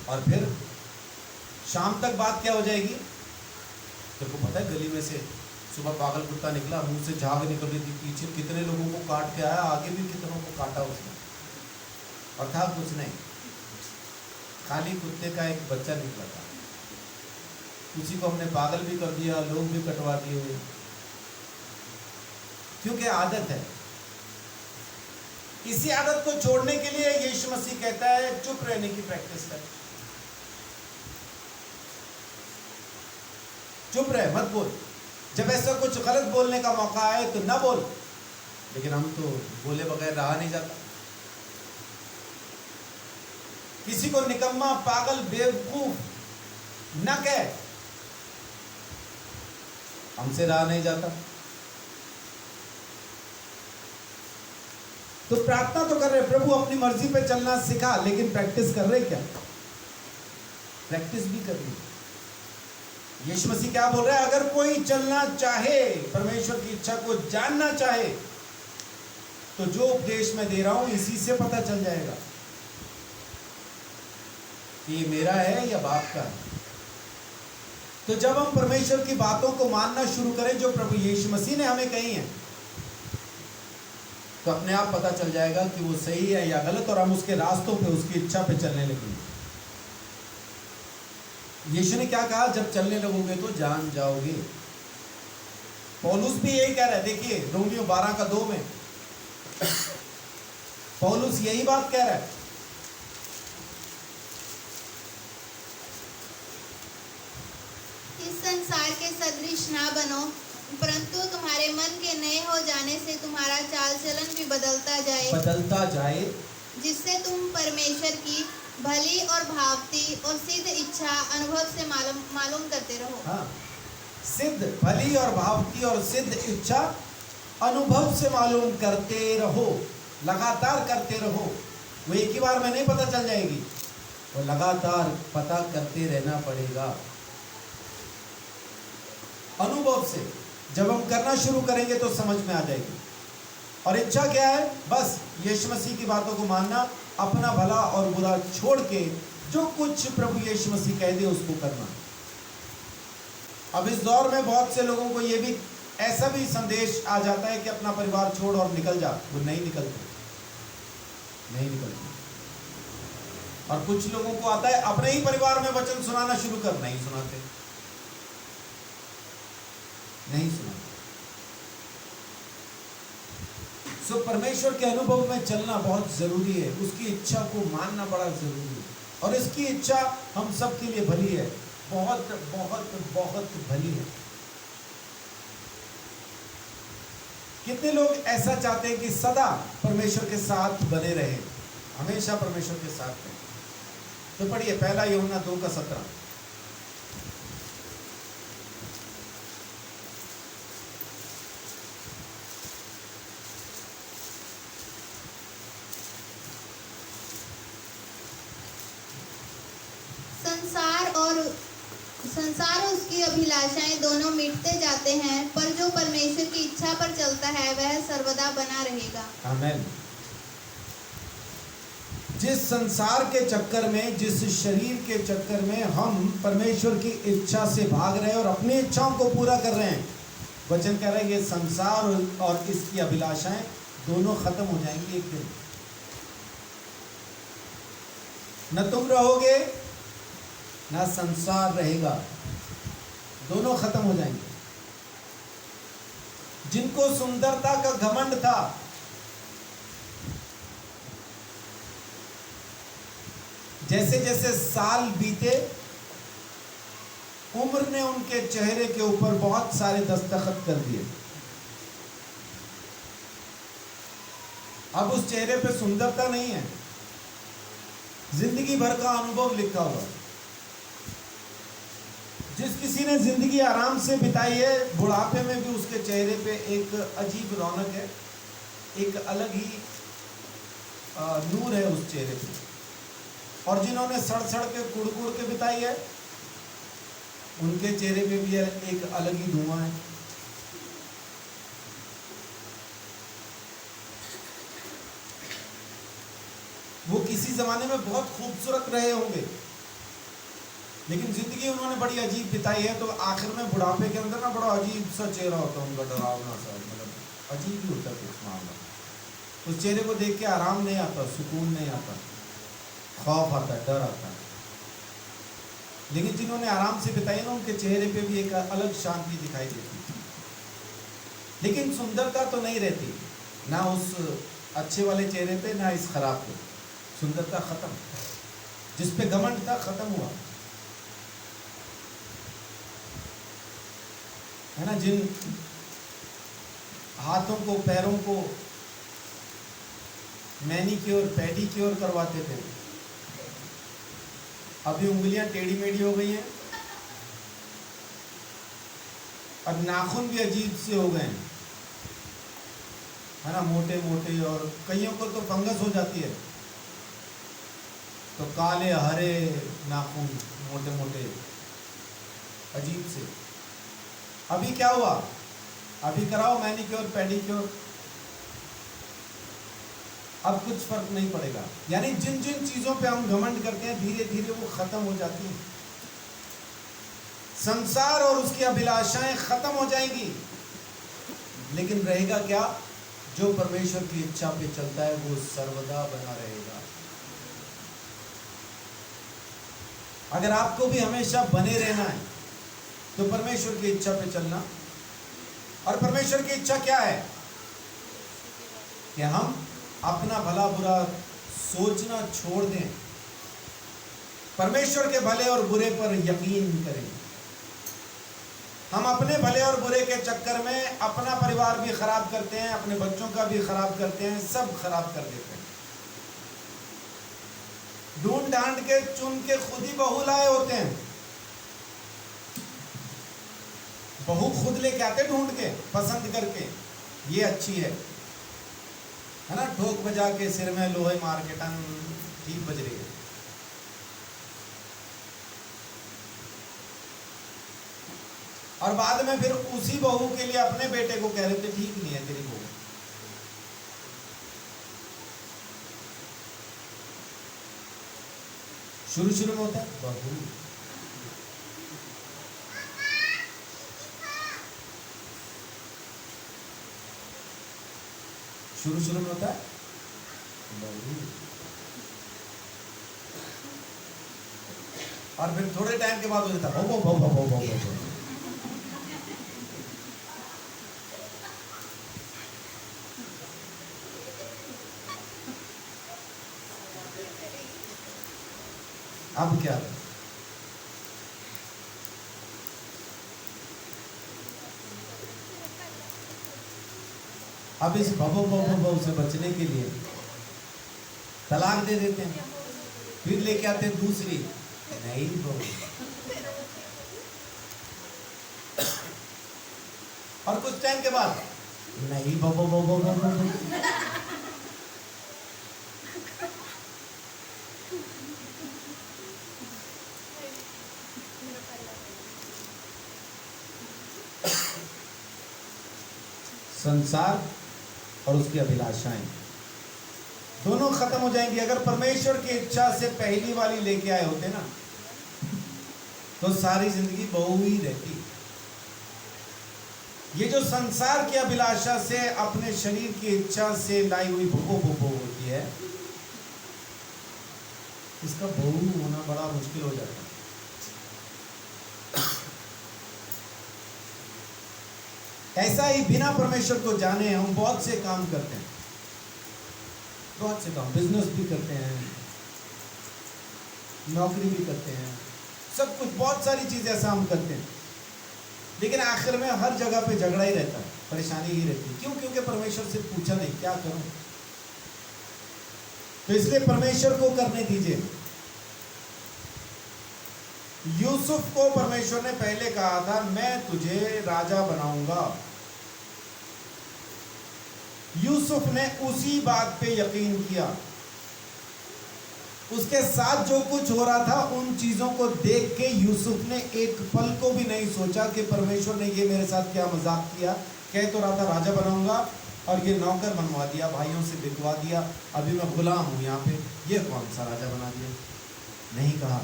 और फिर शाम तक बात क्या हो जाएगी? तेरे को पता है गली में से सुबह पागल कुत्ता निकला, मुंह से झाग निकल रही थी, पीछे कितने लोगों को काट के आया, आगे भी कितनों को काटा उसने, और था कुछ नहीं, खाली कुत्ते का एक बच्चा निकला था। उसी को हमने पागल भी कर दिया, लोग भी कटवा दिए, क्योंकि आदत है। इसी आदत को छोड़ने के लिए यीशु मसीह कहता है चुप रहने की प्रैक्टिस कर, चुप रहे, मत बोल। जब ऐसा कुछ गलत बोलने का मौका आए तो ना बोल, लेकिन हम तो बोले बगैर रहा नहीं जाता। किसी को निकम्मा, पागल, बेवकूफ न कह, हमसे रहा नहीं जाता। तो प्रार्थना तो कर रहे प्रभु अपनी मर्जी पे चलना सिखा, लेकिन प्रैक्टिस कर रहे क्या? प्रैक्टिस भी कर रही। यीशु मसीह क्या बोल रहा है? अगर कोई चलना चाहे, परमेश्वर की इच्छा को जानना चाहे, तो जो उपदेश मैं दे रहा हूं इसी से पता चल जाएगा कि ये मेरा है या बाप का है। तो जब हम परमेश्वर की बातों को मानना शुरू करें जो प्रभु यीशु मसीह ने हमें कही है, तो अपने आप पता चल जाएगा कि वो सही है या गलत, और हम उसके रास्तों पे, उसकी इच्छा पे चलने लगेंगे। यीशु ने क्या कहा? जब चलने लगोगे तो जान जाओगे। पौलुस भी यही कह रहा है, देखिए रोमियो 12:2 में पौलुस यही बात कह रहा है। इस संसार के सदृश ना बनो, परंतु तुम्हारे मन के नए हो जाने से तुम्हारा चाल चलन भी बदलता जाए, जिससे तुम परमेश्वर की भली और भावती और सिद्ध इच्छा अनुभव से मालूम करते रहो। हाँ, सिद्ध, भली और भावती और सिद्ध इच्छा अनुभव से मालूम करते रहो, लगातार करते रहो। वो एक ही बार में नहीं पता चल जाएगी, वो लगातार पता करते रहना पड़ेगा। अनुभव से जब हम करना शुरू करेंगे तो समझ में आ जाएगी। और इच्छा क्या है? बस यीशु मसीह की बातों को मानना, अपना भला और बुरा छोड़ के जो कुछ प्रभु यीशु मसीह कह दे उसको करना। अब इस दौर में बहुत से लोगों को ये भी ऐसा भी संदेश आ जाता है कि अपना परिवार छोड़ और निकल जा। वो नहीं निकलते। और कुछ लोगों को आता है अपने ही परिवार में वचन सुनाना शुरू कर, नहीं सुनाते। सो परमेश्वर के अनुभव में चलना बहुत जरूरी है। उसकी इच्छा को मानना बड़ा जरूरी है। और इसकी इच्छा हम सब के लिए भली है, बहुत बहुत बहुत भली है। कितने लोग ऐसा चाहते हैं कि सदा परमेश्वर के साथ बने रहे, हमेशा परमेश्वर के साथ रहे? तो पढ़िए पहला यूहन्ना 2:17। संसार और उसकी अभिलाषाएं दोनों मिटते जाते हैं, पर जो परमेश्वर की इच्छा पर चलता है वह सर्वदा बना रहेगा। आमीन। जिस संसार के चक्कर में, जिस शरीर के चक्कर में हम परमेश्वर की इच्छा से भाग रहे हैं और अपनी इच्छाओं को पूरा कर रहे हैं, वचन कह रहा है ये संसार और इसकी अभिलाषाएं दोनों खत्म हो जाएंगी एक दिन। न तुम रहोगे ना संसार रहेगा, दोनों खत्म हो जाएंगे। जिनको सुंदरता का घमंड था, जैसे जैसे साल बीते, उम्र ने उनके चेहरे के ऊपर बहुत सारे दस्तखत कर दिए। अब उस चेहरे पे सुंदरता नहीं है, जिंदगी भर का अनुभव लिखा हुआ। जिस किसी ने जिंदगी आराम से बिताई है, बुढ़ापे में भी उसके चेहरे पे एक अजीब रौनक है, एक अलग ही नूर है उस चेहरे पे। और जिन्होंने सड़ सड़ के कुड़ के बिताई है, उनके चेहरे पे भी एक अलग ही धुआं है। वो किसी जमाने में बहुत खूबसूरत रहे होंगे, लेकिन जिंदगी उन्होंने बड़ी अजीब बिताई है, तो आखिर में बुढ़ापे के अंदर ना बड़ा अजीब सा चेहरा होता है उनका, डरावना सा, मतलब अजीब ही होता है कुछ मामला। उस चेहरे को देख के आराम नहीं आता, सुकून नहीं आता, खौफ आता है, डर आता है। लेकिन जिन्होंने आराम से बिताई ना, उनके चेहरे पे भी एक अलग शांति दिखाई देती। लेकिन सुंदरता तो नहीं रहती, ना उस अच्छे वाले चेहरे पे, ना इस खराब पे। सुंदरता खत्म, जिस पे घमंड था खत्म हुआ है ना। जिन हाथों को, पैरों को मैनीक्योर पेडीक्योर करवाते थे, अभी उंगलियां टेढ़ी मेढ़ी हो गई हैं। अब नाखून भी अजीब से हो गए हैं, है ना, मोटे मोटे, और कईयों को तो फंगस हो जाती है, तो काले हरे नाखून, मोटे मोटे, अजीब से। अभी क्या हुआ? अभी कराओ मैनीक्योर पेडीक्योर, अब कुछ फर्क नहीं पड़ेगा। यानी जिन जिन चीजों पे हम घमंड करते हैं, धीरे धीरे वो खत्म हो जाती हैं। संसार और उसकी अभिलाषाएं खत्म हो जाएंगी, लेकिन रहेगा क्या? जो परमेश्वर की इच्छा पे चलता है वो सर्वदा बना रहेगा। अगर आपको भी हमेशा बने रहना है तो परमेश्वर की इच्छा पे चलना। और परमेश्वर की इच्छा क्या है? कि हम अपना भला बुरा सोचना छोड़ दें, परमेश्वर के भले और बुरे पर यकीन करें। हम अपने भले और बुरे के चक्कर में अपना परिवार भी खराब करते हैं, अपने बच्चों का भी खराब करते हैं, सब खराब कर देते हैं। ढूंढ ढांड के चुन के खुद ही बहू लाए होते हैं। बहू खुद लेके आते ढूंढ के, पसंद करके, ये अच्छी है ना, ठोक बजा के सिर में लोहे मार के टन, ठीक बज रही है। और बाद में फिर उसी बहू के लिए अपने बेटे को कह रहे थे ठीक नहीं है तेरी बहू। शुरू शुरू में होता है बहू, शुरू शुरू में होता है बहू, और फिर थोड़े टाइम के बाद हो जाता है भौ भौ भौ भौ भौ भौ। अब क्या है? अब इस भवो भवो भव से बचने के लिए तलाक दे देते हैं, फिर लेके आते हैं दूसरी नई बहू, और कुछ टाइम के बाद नई भवो भवो भव। संसार और उसकी अभिलाषाएं दोनों खत्म हो जाएंगी। अगर परमेश्वर की इच्छा से पहली वाली लेके आए होते ना, तो सारी जिंदगी बहू ही रहती। ये जो संसार की अभिलाषा से अपने शरीर की इच्छा से लाई हुई भोगो भोगो होती है, इसका बहू होना बड़ा मुश्किल हो जाता है। ऐसा ही बिना परमेश्वर को जाने हम बहुत से काम करते हैं, बहुत से काम, बिजनेस भी करते हैं, नौकरी भी करते हैं, सब कुछ, बहुत सारी चीजें ऐसा हम करते हैं, लेकिन आखिर में हर जगह पे झगड़ा ही रहता है, परेशानी ही रहती है। क्यों? क्योंकि परमेश्वर से पूछा नहीं क्या करूं। तो इसलिए परमेश्वर को करने दीजिए। यूसुफ को परमेश्वर ने पहले कहा था मैं तुझे राजा बनाऊंगा। यूसुफ ने उसी बात पे यकीन किया। उसके साथ जो कुछ हो रहा था उन चीजों को देख के यूसुफ ने एक पल को भी नहीं सोचा कि परमेश्वर ने ये मेरे साथ क्या मजाक किया। कह तो रहा था राजा बनाऊंगा और ये नौकर बनवा दिया, भाइयों से बिकवा दिया, अभी मैं गुलाम हूं यहाँ पे, ये कौन सा राजा बना दिया। नहीं कहा,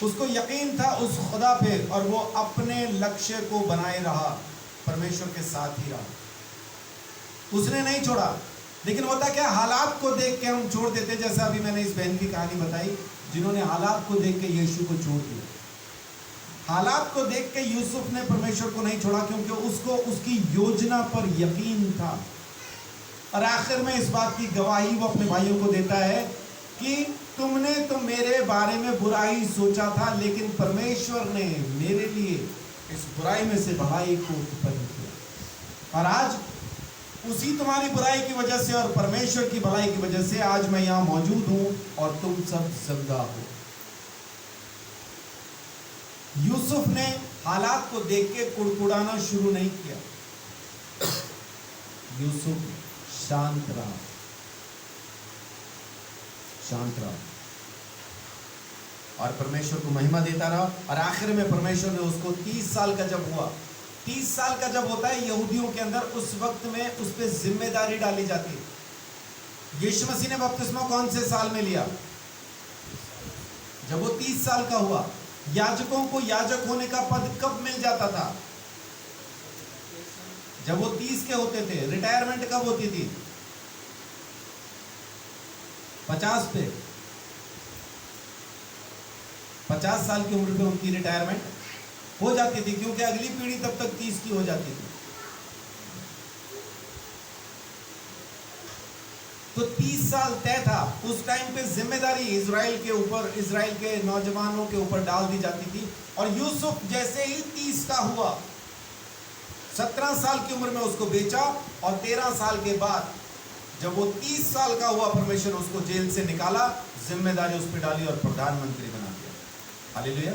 उसको यकीन था उस खुदा पे और वो अपने लक्ष्य को बनाए रहा, परमेश्वर के साथ ही रहा, उसने नहीं छोड़ा। लेकिन होता क्या, हालात को देख के हम छोड़ देते। जैसा अभी मैंने इस बहन की कहानी बताई जिन्होंने हालात को देख के यीशु को छोड़ दिया। हालात को देख के यूसुफ ने परमेश्वर को नहीं छोड़ा क्योंकि उसको उसकी योजना पर यकीन था। और आखिर में इस बात की गवाही वो अपने भाइयों को देता है कि तुमने तो मेरे बारे में बुराई सोचा था, लेकिन परमेश्वर ने मेरे लिए इस बुराई में से भलाई को उत्पन्न किया। और आज उसी तुम्हारी बुराई की वजह से और परमेश्वर की भलाई की वजह से आज मैं यहाँ मौजूद हूं और तुम सब जिंदा हो। यूसुफ ने हालात को देख के कुड़कुड़ाना शुरू नहीं किया। यूसुफ शांत रहा, शांत रहा और परमेश्वर को महिमा देता रहा। और आखिर में परमेश्वर ने उसको 30 साल का जब हुआ, 30 साल का जब होता है यहूदियों के अंदर, उस वक्त में उस पर जिम्मेदारी डाली जाती है। यीशु मसीह ने बपतिस्मा कौन से साल में लिया? जब वो 30 साल का हुआ। याजकों को याजक होने का पद कब मिल जाता था? जब वो 30 के होते थे। रिटायरमेंट कब होती थी? 50 पे, 50 साल की उम्र पे उनकी रिटायरमेंट हो जाती थी, क्योंकि अगली पीढ़ी तब तक 30 की हो जाती थी। तो 30 साल तय था। उस टाइम पे जिम्मेदारी इजराइल के ऊपर, इजराइल के नौजवानों के ऊपर डाल दी जाती थी। और यूसुफ जैसे ही 30 का हुआ, 17 साल की उम्र में उसको बेचा और 13 साल के बाद जब वो 30 साल का हुआ, परमेश्वर ने उसको जेल से निकाला, जिम्मेदारी उस पर डाली और प्रधानमंत्री बना दिया। हालेलुया।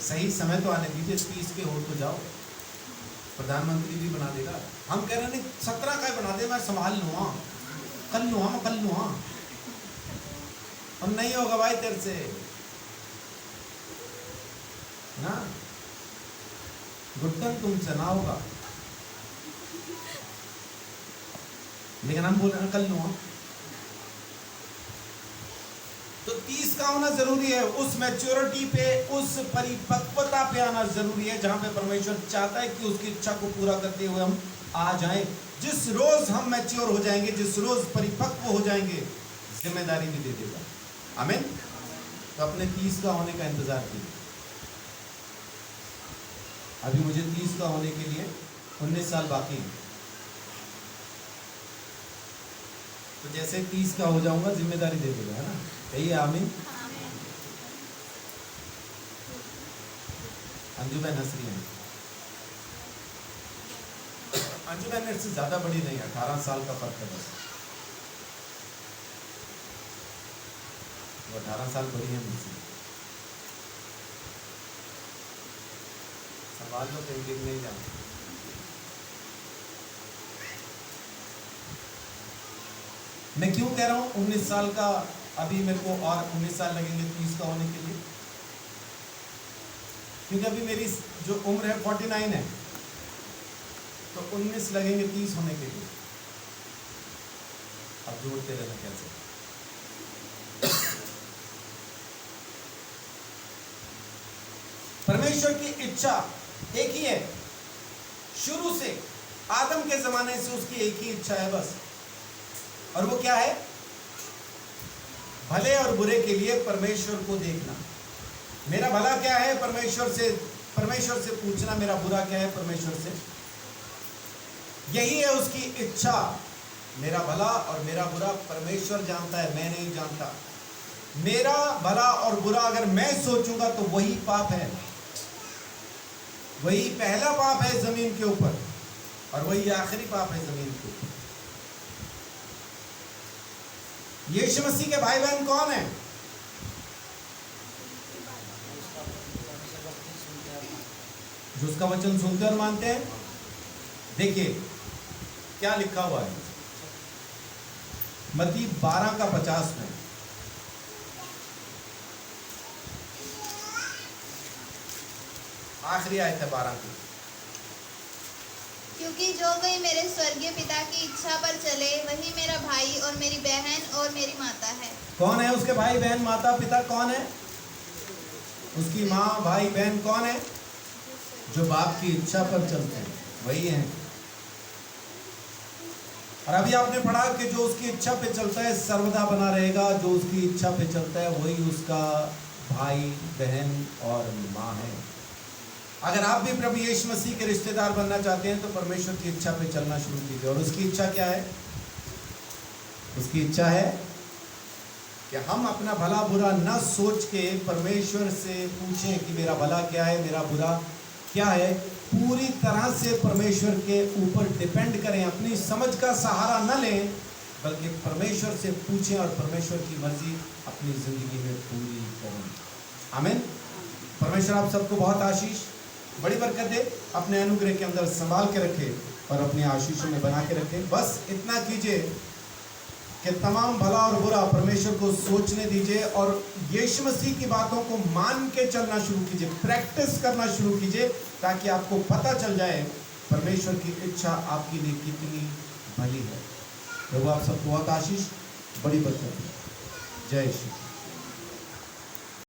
सही समय तो आने दीजिए, 30 के हो तो जाओ, प्रधानमंत्री भी बना देगा। हम कह रहे नहीं 17 का बना दे, मैं संभाल लूँगा, कर लूँगा, मैं कर लूँगा। हम नहीं होगा भाई तेरे से ना। घुटन तुमसे ना होगा, लेकिन हम बोल रहे हैं कर लूंगा। तो 30 का होना जरूरी है, उस मैच्योरिटी पे, उस परिपक्वता पे आना जरूरी है जहां पे परमेश्वर चाहता है कि उसकी इच्छा को पूरा करते हुए हम आ जाएं। जिस रोज हम मैच्योर हो जाएंगे, जिस रोज परिपक्व हो जाएंगे, जिम्मेदारी भी दे देगा। आमीन। तो अपने 30 का होने का इंतजार कीजिए। अभी मुझे 30 का होने के लिए 19 साल बाकी है। तो जैसे 30 का हो जाऊंगा जिम्मेदारी दे देगा, है ना? यही है। आमीन। अंजू बहन हंस रही है। अंजू बहन मेरे से ज्यादा बड़ी नहीं है, 18 साल का फर्क है बस। वो 18 साल बड़ी है मुझसे। सवाल लो, कहीं गिर नहीं जाना। मैं क्यों कह रहा हूं 19 साल का? अभी मेरे को और 19 साल लगेंगे 30 का होने के लिए, क्योंकि अभी मेरी जो उम्र है 49 है, तो 19 लगेंगे 30 होने के लिए। अब जोड़ते रहना कैसे? परमेश्वर की इच्छा एक ही है, शुरू से आदम के जमाने से उसकी एक ही इच्छा है बस। और वो क्या है? भले और बुरे के लिए परमेश्वर को देखना। मेरा भला क्या है? परमेश्वर से पूछना। मेरा बुरा क्या है? परमेश्वर से। यही है उसकी इच्छा। मेरा भला और मेरा बुरा परमेश्वर जानता है, मैं नहीं जानता। मेरा भला और बुरा अगर मैं सोचूंगा तो वही पाप है, वही पहला पाप है जमीन के ऊपर, और वही आखिरी पाप है जमीन के ऊपर। यीशु मसीह के भाई बहन कौन है? जो उसका वचन सुनते और मानते हैं। देखिए क्या लिखा हुआ है मत्ती 12:50 में। आखिरी आयत है 12 की। क्योंकि जो कोई मेरे स्वर्गीय पिता की इच्छा पर चले वही मेरा भाई और मेरी बहन और मेरी माता है। कौन है उसके भाई बहन माता पिता? कौन है उसकी माँ भाई बहन? कौन है? जो बाप की इच्छा पर चलते हैं वही है। और अभी आपने पढ़ा कि जो उसकी इच्छा पे चलता है सर्वदा बना रहेगा। जो उसकी इच्छा पे चलता है वही उसका भाई बहन और माँ है। अगर आप भी प्रभु यीशु मसीह के रिश्तेदार बनना चाहते हैं तो परमेश्वर की इच्छा पे चलना शुरू कीजिए। और उसकी इच्छा क्या है? उसकी इच्छा है कि हम अपना भला बुरा न सोच के परमेश्वर से पूछें कि मेरा भला क्या है, मेरा बुरा क्या है। पूरी तरह से परमेश्वर के ऊपर डिपेंड करें, अपनी समझ का सहारा न लें, बल्कि परमेश्वर से पूछें और परमेश्वर की मर्जी अपनी जिंदगी में पूरी करें। आमीन। परमेश्वर आप सबको बहुत आशीष, बड़ी बरकत दे, अपने अनुग्रह के अंदर संभाल के रखे और अपने आशीषों में बना के रखे। बस इतना कीजिए कि तमाम भला और बुरा परमेश्वर को सोचने दीजिए और यीशु मसीह की बातों को मान के चलना शुरू कीजिए, प्रैक्टिस करना शुरू कीजिए, ताकि आपको पता चल जाए परमेश्वर की इच्छा आपके लिए कितनी भली है। प्रभु आप सबको बहुत आशीष, बड़ी बरकत दे। जय श्री